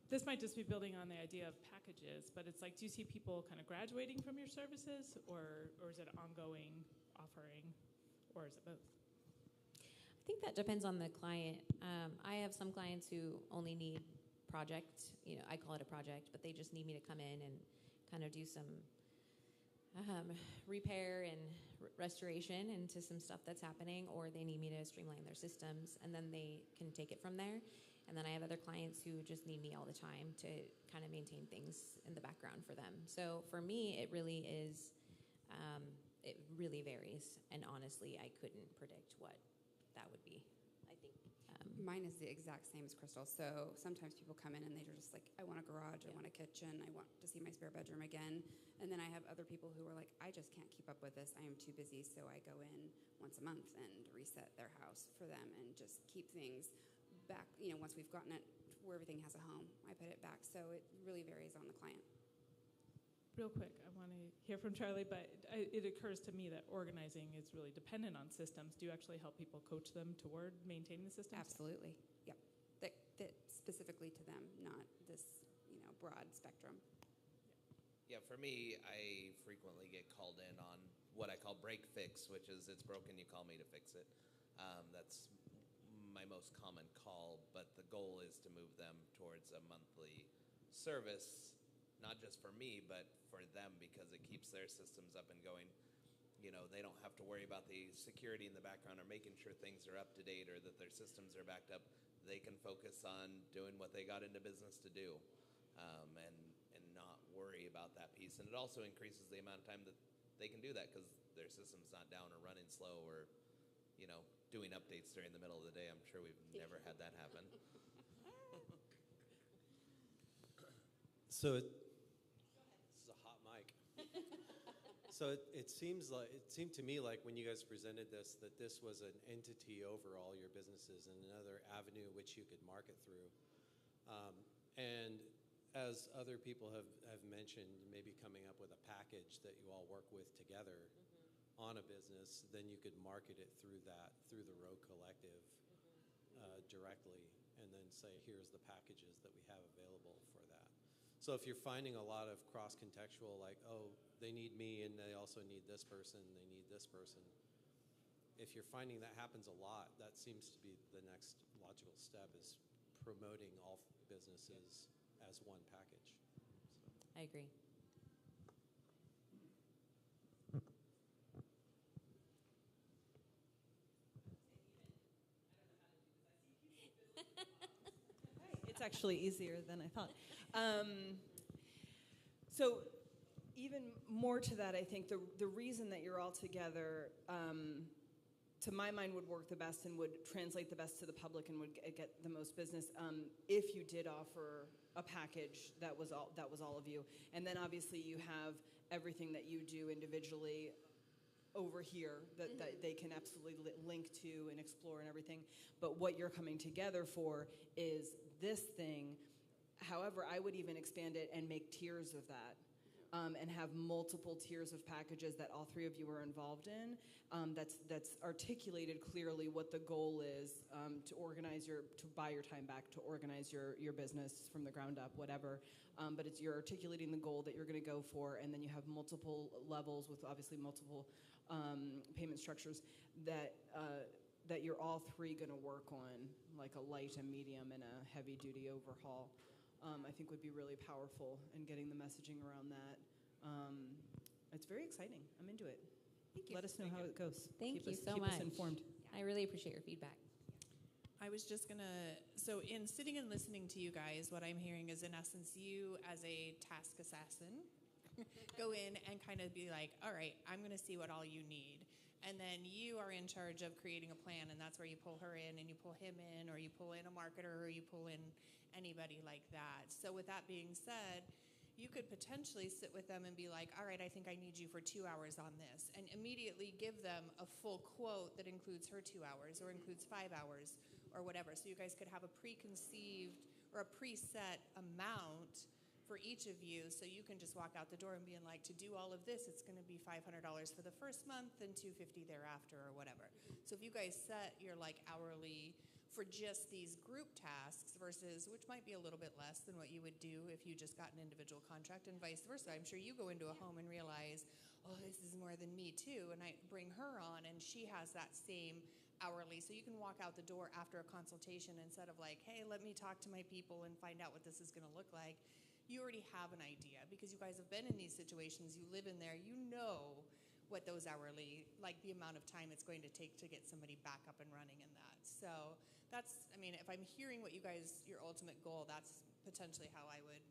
This might just be building on the idea of packages, but it's like, do you see people kind of graduating from your services, or is it an ongoing offering, or is it both? I think that depends on the client. I have some clients who only need project, I call it a project, but they just need me to come in and kind of do some repair and restoration into some stuff that's happening, or they need me to streamline their systems, and then they can take it from there. And then I have other clients who just need me all the time to kind of maintain things in the background for them. So for me, it really is, it really varies. And honestly, I couldn't predict what that would be. I think. Mine is the exact same as Kristal. So sometimes people come in and they're just like, I want a garage, I want a kitchen, I want to see my spare bedroom again. And then I have other people who are like, I just can't keep up with this. I am too busy. So I go in once a month and reset their house for them and just keep things back. Once we've gotten it where everything has a home, I put it back. So it really varies on the client. Real quick, I want to hear from Charlie, but it occurs to me that organizing is really dependent on systems. Do you actually help people coach them toward maintaining the systems? Absolutely. Yep. That specifically to them, not this, broad spectrum. Yeah, for me, I frequently get called in on what I call break fix, which is it's broken, you call me to fix it. That's my most common call, but the goal is to move them towards a monthly service, not just for me, but for them, because it keeps their systems up and going. They don't have to worry about the security in the background or making sure things are up to date or that their systems are backed up. They can focus on doing what they got into business to do, and not worry about that piece. And it also increases the amount of time that they can do that because their system's not down or running slow or, doing updates during the middle of the day. I'm sure we've never had that happen. So this is a hot mic. So it seemed to me like when you guys presented this that this was an entity over all your businesses and another avenue which you could market through. And as other people have mentioned, maybe coming up with a package that you all work with together on a business, then you could market it through the Rogue Collective directly, and then say, here's the packages that we have available for that. So if you're finding a lot of cross-contextual, like, oh, they need me and they also need this person, they need this person. If you're finding that happens a lot, that seems to be the next logical step, is promoting all businesses as one package. I agree. It's actually easier than I thought. So even more to that, I think the reason that you're all together, to my mind, would work the best and would translate the best to the public and would get the most business if you did offer a package that was all of you. And then obviously you have everything that you do individually over here that they can absolutely link to and explore and everything. But what you're coming together for is this thing. However, I would even expand it and make tiers of that. And have multiple tiers of packages that all three of you are involved in. That's articulated clearly what the goal is to buy your time back, to organize your business from the ground up, whatever. But you're articulating the goal that you're going to go for, and then you have multiple levels with obviously multiple payment structures that you're all three going to work on, like a light, a medium, and a heavy-duty overhaul. I think would be really powerful in getting the messaging around that. It's very exciting. I'm into it. Thank you. Let us know how it goes. Thank you so keep much. us informed. I really appreciate your feedback. I was just so in sitting and listening to you guys, what I'm hearing is in essence you as a task assassin go in and kind of be like, all right, I'm going to see what all you need. And then you are in charge of creating a plan, and that's where you pull her in and you pull him in, or you pull in a marketer, or you pull in anybody like that. So with that being said, you could potentially sit with them and be like, all right, I think I need you for 2 hours on this, and immediately give them a full quote that includes her 2 hours or includes 5 hours or whatever. So you guys could have a preconceived or a preset amount for each of you, so you can just walk out the door and being like, to do all of this, it's going to be $500 for the first month and $250 thereafter or whatever. So if you guys set your like hourly for just these group tasks versus, which might be a little bit less than what you would do if you just got an individual contract, and vice versa. I'm sure you go into a home and realize, oh, this is more than me too, and I bring her on and she has that same hourly. So you can walk out the door after a consultation instead of like, hey, let me talk to my people and find out what this is going to look like. You already have an idea because you guys have been in these situations, you live in there, you know what those hourly, like the amount of time it's going to take to get somebody back up and running in that. So that's, I mean, if I'm hearing what you guys, your ultimate goal, that's potentially how I would.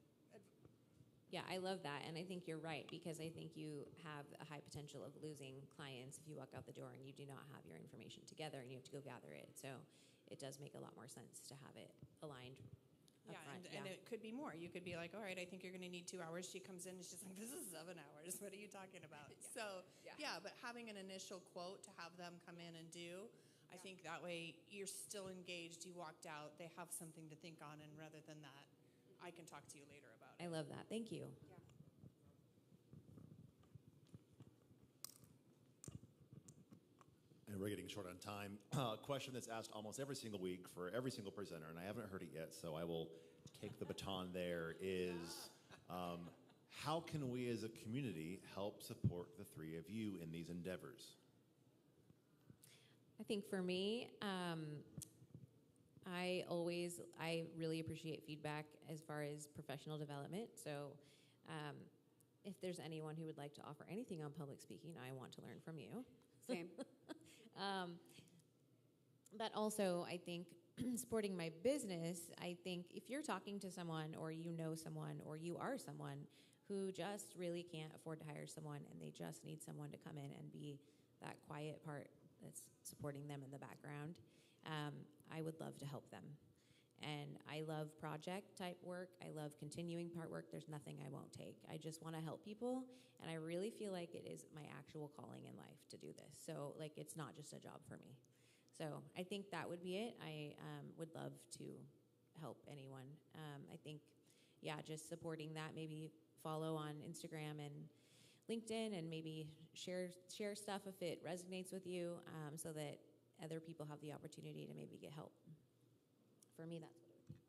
Yeah, I love that, and I think you're right, because I think you have a high potential of losing clients if you walk out the door and you do not have your information together and you have to go gather it. So it does make a lot more sense to have it aligned Yeah, upfront. and it could be more. You could be like, all right, I think you're going to need 2 hours. She comes in and she's like, this is 7 hours. What are you talking about? So, yeah, but having an initial quote to have them come in and do, I think that way you're still engaged. You walked out. They have something to think on. And rather than that, I can talk to you later about it. I love that. Thank you. And we're getting short on time. A question that's asked almost every single week for every single presenter, and I haven't heard it yet, so I will take the baton there, is how can we as a community help support the three of you in these endeavors? I think for me, I really appreciate feedback as far as professional development. So if there's anyone who would like to offer anything on public speaking, I want to learn from you. Same. But also, I think supporting my business, I think if you're talking to someone or you know someone or you are someone who just really can't afford to hire someone and they just need someone to come in and be that quiet part that's supporting them in the background, I would love to help them. And I love project type work. I love continuing part work. There's nothing I won't take. I just want to help people, and I really feel like it is my actual calling in life to do this. So, like, it's not just a job for me. So I think that would be it. I would love to help anyone. I think, yeah, just supporting that. Maybe follow on Instagram and LinkedIn, and maybe share stuff if it resonates with you, so that other people have the opportunity to maybe get help. For me, that's what it would be.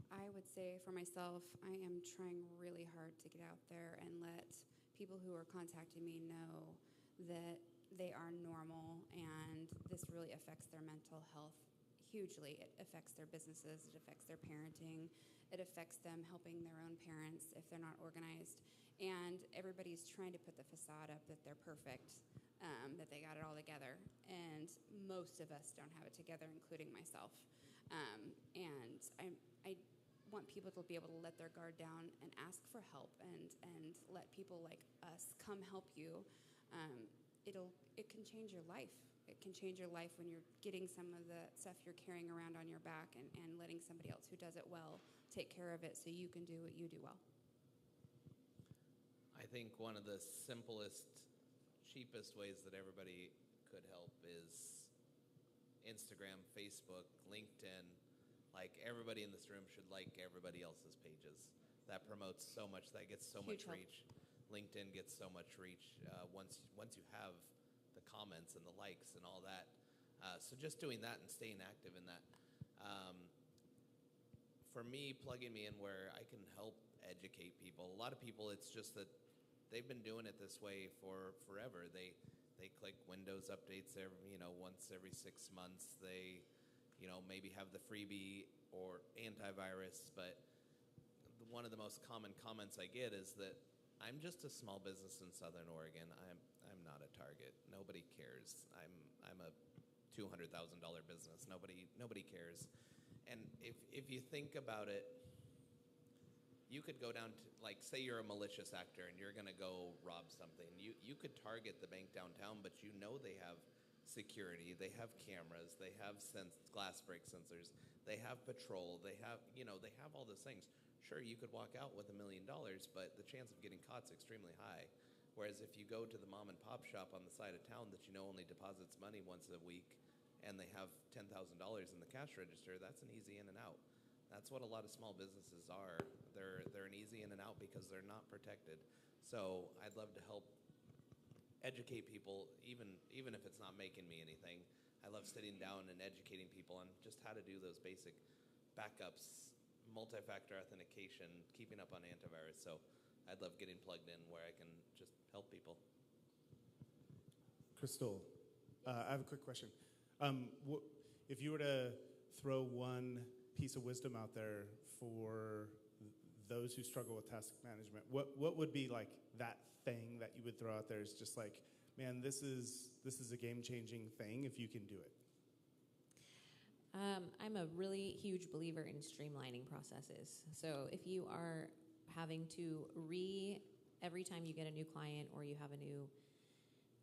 I would say for myself, I am trying really hard to get out there and let people who are contacting me know that they are normal, and this really affects their mental health hugely. It affects their businesses, it affects their parenting, it affects them helping their own parents if they're not organized. And everybody's trying to put the facade up that they're perfect, that they got it all together. And most of us don't have it together, including myself. And I want people to be able to let their guard down and ask for help, and let people like us come help you. It can change your life. It can change your life when you're getting some of the stuff you're carrying around on your back and letting somebody else who does it well take care of it so you can do what you do well. I think one of the simplest, cheapest ways that everybody could help is Instagram, Facebook, LinkedIn. Like, everybody in this room should like everybody else's pages. That promotes so much. That gets so much reach. LinkedIn gets so much reach once you have the comments and the likes and all that. So just doing that and staying active in that. For me, plugging me in where I can help educate people. A lot of people, it's just that they've been doing it this way for forever. They click Windows updates once every 6 months. They maybe have the freebie or antivirus, but one of the most common comments I get is that I'm just a small business in Southern Oregon. I'm not a Target. Nobody cares. I'm a $200,000 business. Nobody cares. And if you think about it, you could go down to, like, say you're a malicious actor and you're going to go rob something. You could target the bank downtown, but you know they have security, they have cameras, they have glass break sensors, they have patrol, they have all those things. Sure, you could walk out with $1 million, but the chance of getting caught is extremely high. Whereas if you go to the mom and pop shop on the side of town that only deposits money once a week, and they have $10,000 in the cash register, that's an easy in and out. That's what a lot of small businesses are. They're an easy in and out because they're not protected. So I'd love to help educate people, even if it's not making me anything. I love sitting down and educating people on just how to do those basic backups, multi-factor authentication, keeping up on antivirus. So I'd love getting plugged in where I can just help people. Kristal, I have a quick question. If you were to throw one piece of wisdom out there for those who struggle with task management, what would be like that thing that you would throw out there is just like, man, this is a game-changing thing if you can do it? I'm a really huge believer in streamlining processes. So if you are having to every time you get a new client or you have a new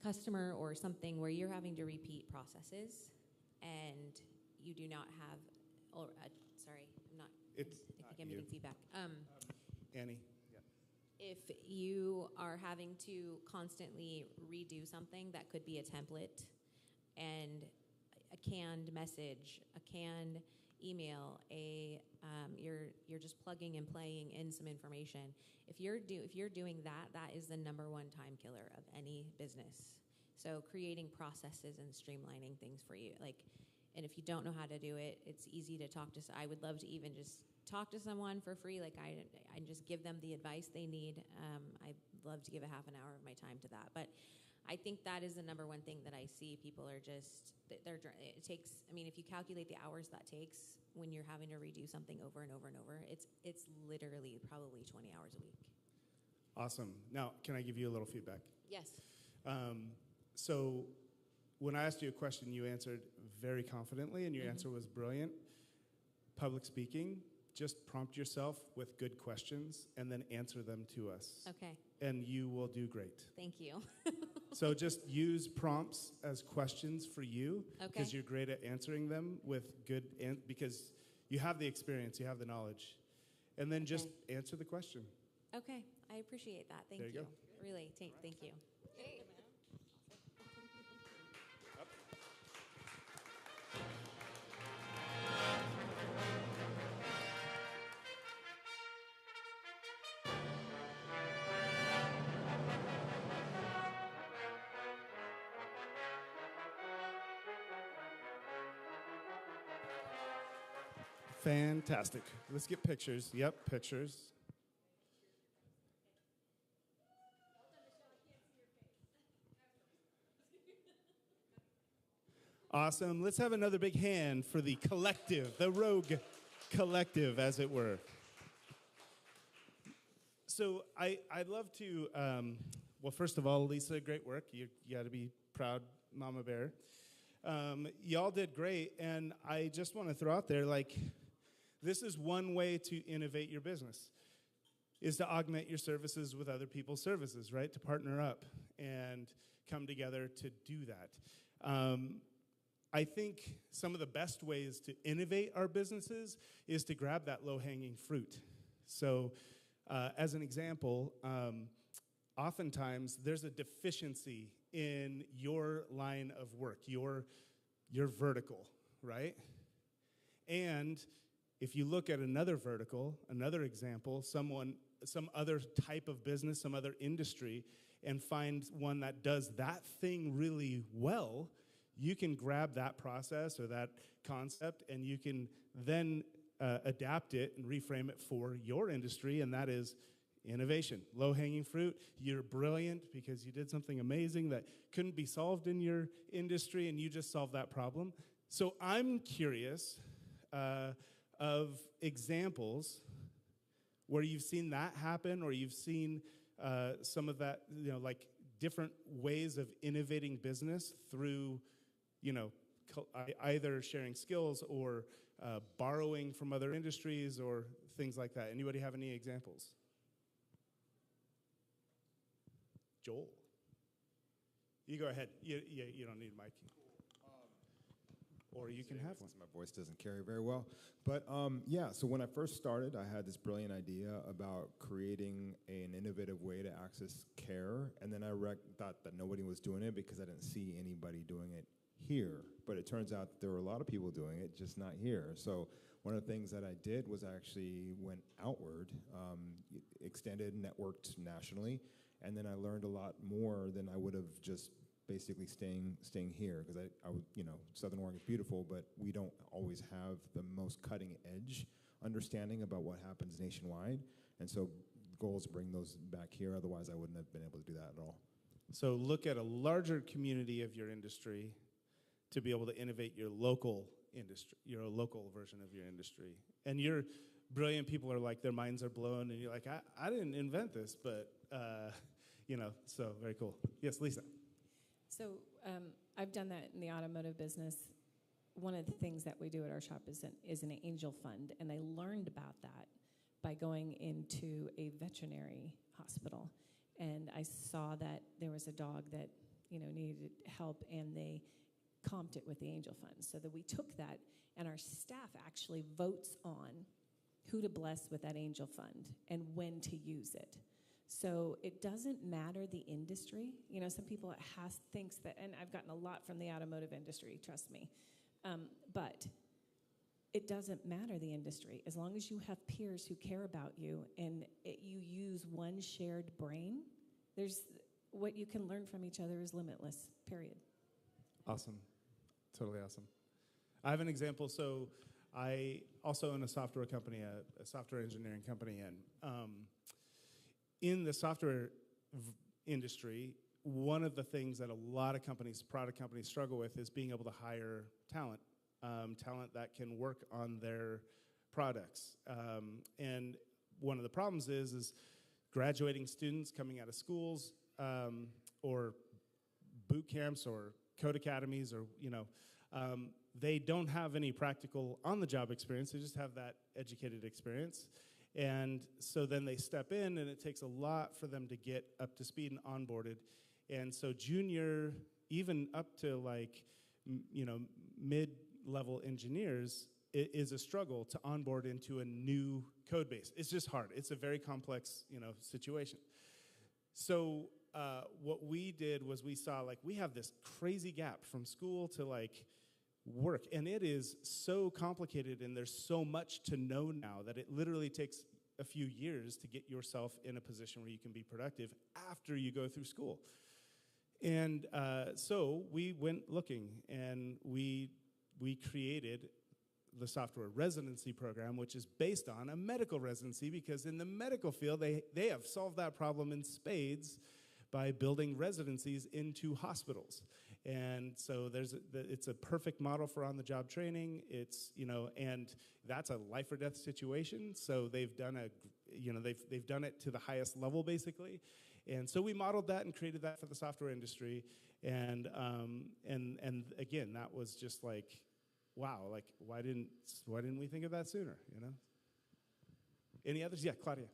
customer or something where you're having to repeat processes and you do not have, or sorry, I'm not. It's I not think I'm you. getting feedback. Annie. Yeah. If you are having to constantly redo something, that could be a template and a canned message, a canned email, you're just plugging and playing in some information. If you're doing that, that is the number one time killer of any business. So creating processes and streamlining things for you, and if you don't know how to do it, it's easy to talk to. I would love to even just talk to someone for free. I just give them the advice they need. I'd love to give a half an hour of my time to that. But I think that is the number one thing that I see. People are just, it takes, if you calculate the hours that takes when you're having to redo something over and over and over, it's literally probably 20 hours a week. Awesome. Now, can I give you a little feedback? Yes. So when I asked you a question, you answered very confidently, and your answer was brilliant. Public speaking, just prompt yourself with good questions and then answer them to us. Okay. And you will do great. Thank you. So just use prompts as questions for you, because Okay. you're great at answering them with good, because you have the experience, you have the knowledge. And then just answer the question. Okay. I appreciate that. Thank There you go. Really, thank you. Fantastic. Let's get pictures. Yep, pictures. Awesome. Let's have another big hand for the collective, the Rogue Collective, as it were. So I'd love to, well, first of all, Lisa, great work. You got to be proud, Mama Bear. Y'all did great, and I just want to throw out there, this is one way to innovate your business, is to augment your services with other people's services, right? To partner up and come together to do that. I think some of the best ways to innovate our businesses is to grab that low-hanging fruit. So as an example, oftentimes there's a deficiency in your line of work, your vertical, right? And if you look at another vertical, another example, some other type of business, some other industry, and find one that does that thing really well, you can grab that process or that concept, and you can then adapt it and reframe it for your industry, and that is innovation. Low-hanging fruit. You're brilliant because you did something amazing that couldn't be solved in your industry, and you just solved that problem. So I'm curious of examples where you've seen that happen, or you've seen some of that, different ways of innovating business through, either sharing skills or borrowing from other industries or things like that. Anybody have any examples? Joel. You go ahead. You don't need a mic. Or you can have one. My voice doesn't carry very well. But so when I first started, I had this brilliant idea about creating an innovative way to access care. And then I thought that nobody was doing it because I didn't see anybody doing it here. But it turns out that there were a lot of people doing it, just not here. So one of the things that I did was I actually went outward, extended, networked nationally. And then I learned a lot more than I would have just basically staying here, because I Southern Oregon is beautiful, but we don't always have the most cutting edge understanding about what happens nationwide. And so the goal is to bring those back here. Otherwise, I wouldn't have been able to do that at all. So look at a larger community of your industry to be able to innovate your local industry, your local version of your industry. And you're brilliant. People are like, their minds are blown, and you're like, I didn't invent this, but so very cool. Yes, Lisa. So I've done that in the automotive business. One of the things that we do at our shop is an angel fund, and I learned about that by going into a veterinary hospital. And I saw that there was a dog that needed help, and they comped it with the angel funds. So that we took that, and our staff actually votes on who to bless with that angel fund and when to use it. So it doesn't matter the industry. You know, some people thinks that, and I've gotten a lot from the automotive industry, trust me. But it doesn't matter the industry. As long as you have peers who care about you and you use one shared brain, what you can learn from each other is limitless, period. Awesome. Totally awesome. I have an example. So I also own a software company, a software engineering company. And in the software industry, one of the things that a lot of companies, product companies, struggle with is being able to hire talent, talent that can work on their products. And one of the problems is graduating students coming out of schools or boot camps or code academies, or they don't have any practical on-the-job experience. They just have that educated experience. And so then they step in, and it takes a lot for them to get up to speed and onboarded. And so junior, even up to like, mid-level engineers, it is a struggle to onboard into a new code base. It's just hard. It's a very complex, situation. So what we did was we saw, like, we have this crazy gap from school to, like, work. And it is so complicated, and there's so much to know now that it literally takes a few years to get yourself in a position where you can be productive after you go through school. And so we went looking, and we created the software residency program, which is based on a medical residency, because in the medical field, they have solved that problem in spades by building residencies into hospitals. And so it's a perfect model for on-the-job training. It's, and that's a life or death situation. So they've done they've done it to the highest level, basically. And so we modeled that and created that for the software industry. And again, that was just like, wow, like, why didn't we think of that sooner, Any others? Yeah, Claudia.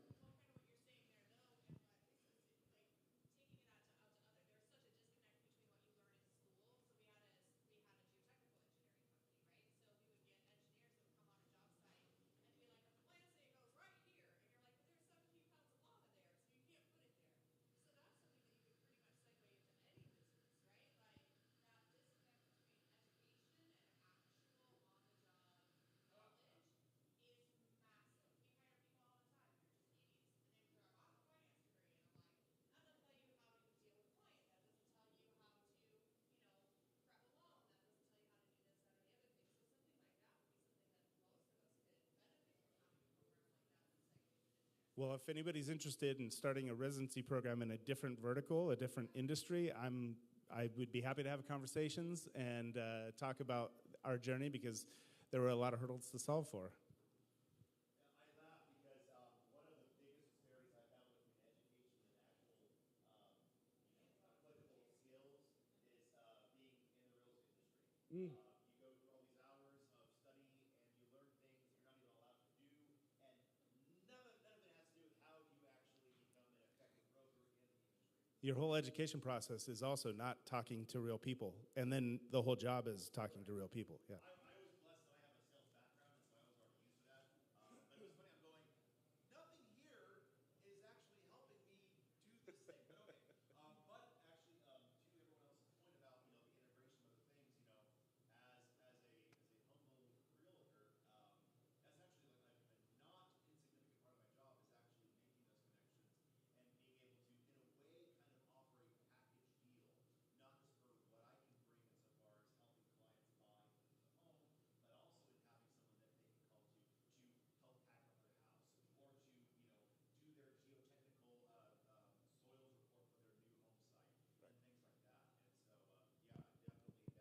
Well, if anybody's interested in starting a residency program in a different vertical, a different industry, I would be happy to have conversations and talk about our journey, because there were a lot of hurdles to solve for. Mm. You go through all these hours of study, and you learn things you're not even allowed to do, and none of it has to do with how you actually become an effective broker in the industry. Your whole education process is also not talking to real people, and then the whole job is talking to real people. Yeah. I was blessed that I have a sales background, and so I was already used to that. But it was funny, I'm going, nothing here is actually helping me do this thing. But okay. But actually, to everyone else's point about the integration of the things, as a humble realtor, that's actually like a not insignificant part of my job is actually making those connections and being able to, in a way, kind of offer a package deal, not just for what I can bring insofar as helping clients buy things at home, but also in having someone that they can call to help pack up their house, or to do their geotechnical soils report for their new home site, and things like that. And so yeah, definitely that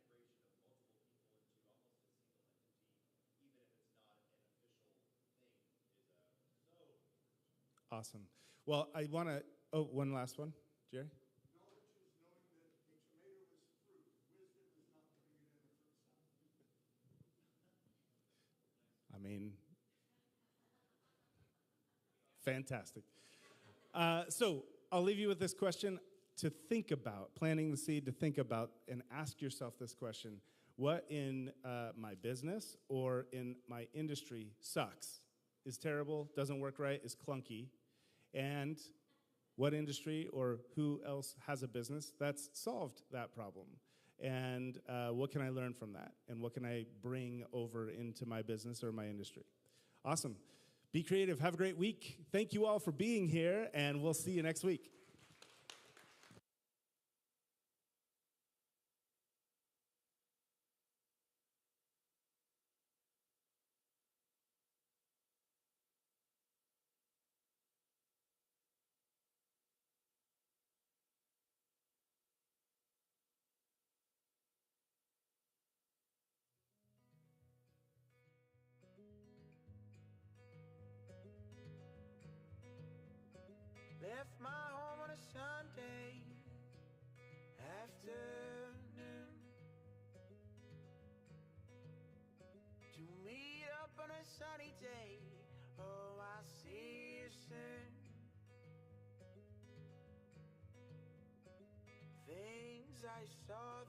integration of multiple people into almost a single entity, even if it's not an official thing, is so important. Awesome. Well, I want to, one last one. Jerry? Knowledge is knowing that a tomato is fruit. Wisdom is not putting it in a fruit salad. I mean, fantastic. So I'll leave you with this question. to think about, planting the seed to think about and ask yourself this question: what in my business or in my industry sucks, is terrible, doesn't work right, is clunky, and what industry or who else has a business that's solved that problem? And what can I learn from that? And what can I bring over into my business or my industry? Awesome. Be creative. Have a great week. Thank you all for being here, and we'll see you next week. Left my home on a Sunday afternoon to meet up on a sunny day. Oh, I'll see you soon. Things I saw